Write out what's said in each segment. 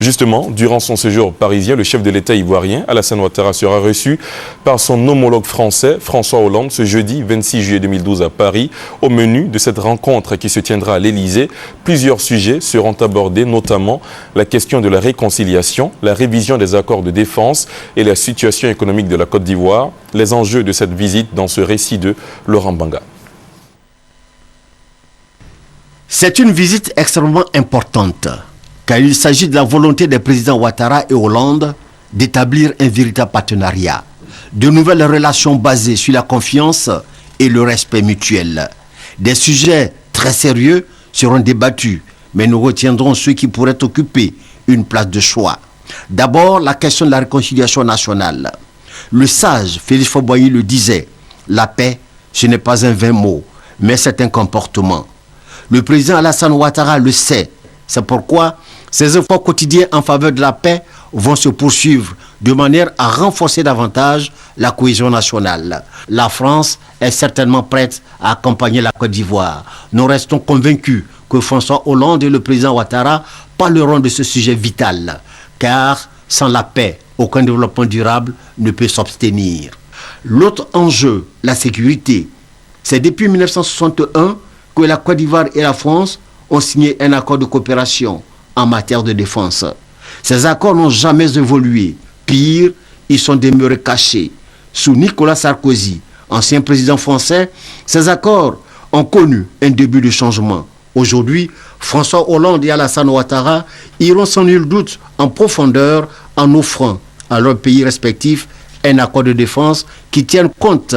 Justement, durant son séjour parisien, le chef de l'État ivoirien, Alassane Ouattara, sera reçu par son homologue français, François Hollande, ce jeudi 26 juillet 2012 à Paris. Au menu de cette rencontre qui se tiendra à l'Élysée, plusieurs sujets seront abordés, notamment la question de la réconciliation, la révision des accords de défense et la situation économique de la Côte d'Ivoire. Les enjeux de cette visite dans ce récit de Laurent Banga. C'est une visite extrêmement importante, car il s'agit de la volonté des présidents Ouattara et Hollande d'établir un véritable partenariat, de nouvelles relations basées sur la confiance et le respect mutuel. Des sujets très sérieux seront débattus, mais nous retiendrons ceux qui pourraient occuper une place de choix. D'abord, la question de la réconciliation nationale. Le sage Félix Faure-Boigny le disait, la paix, ce n'est pas un vain mot, mais c'est un comportement. Le président Alassane Ouattara le sait. C'est pourquoi ces efforts quotidiens en faveur de la paix vont se poursuivre de manière à renforcer davantage la cohésion nationale. La France est certainement prête à accompagner la Côte d'Ivoire. Nous restons convaincus que François Hollande et le président Ouattara parleront de ce sujet vital, car sans la paix, aucun développement durable ne peut s'obtenir. L'autre enjeu, la sécurité, c'est depuis 1961 que la Côte d'Ivoire et la France ont signé un accord de coopération en matière de défense. Ces accords n'ont jamais évolué. Pire, ils sont demeurés cachés. Sous Nicolas Sarkozy, ancien président français, ces accords ont connu un début de changement. Aujourd'hui, François Hollande et Alassane Ouattara iront sans nul doute en profondeur en offrant à leurs pays respectifs un accord de défense qui tienne compte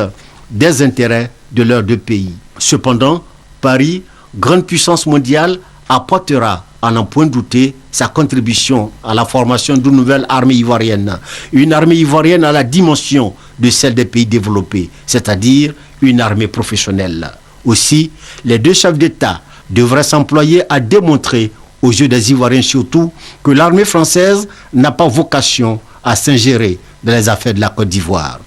des intérêts de leurs deux pays. Cependant, Paris, grande puissance mondiale, apportera, à n'en point douter, sa contribution à la formation d'une nouvelle armée ivoirienne. Une armée ivoirienne à la dimension de celle des pays développés, c'est-à-dire une armée professionnelle. Aussi, les deux chefs d'État devraient s'employer à démontrer aux yeux des Ivoiriens surtout que l'armée française n'a pas vocation à s'ingérer dans les affaires de la Côte d'Ivoire.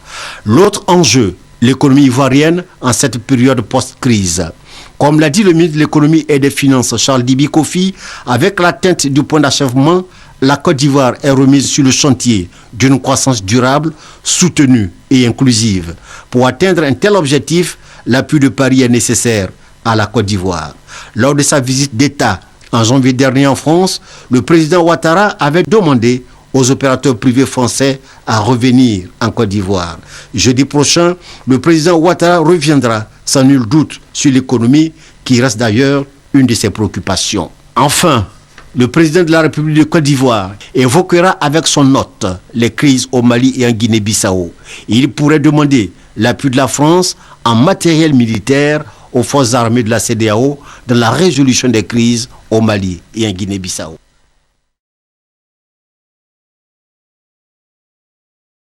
L'autre enjeu, l'économie ivoirienne en cette période post-crise. Comme l'a dit le ministre de l'économie et des finances Charles Dibi Kofi, avec l'atteinte du point d'achèvement, la Côte d'Ivoire est remise sur le chantier d'une croissance durable, soutenue et inclusive. Pour atteindre un tel objectif, l'appui de Paris est nécessaire à la Côte d'Ivoire. Lors de sa visite d'État en janvier dernier en France, le président Ouattara avait demandé aux opérateurs privés français à revenir en Côte d'Ivoire. Jeudi prochain, le président Ouattara reviendra sans nul doute sur l'économie, qui reste d'ailleurs une de ses préoccupations. Enfin, le président de la République de Côte d'Ivoire évoquera avec son hôte les crises au Mali et en Guinée-Bissau. Il pourrait demander l'appui de la France en matériel militaire aux forces armées de la CEDEAO dans la résolution des crises au Mali et en Guinée-Bissau.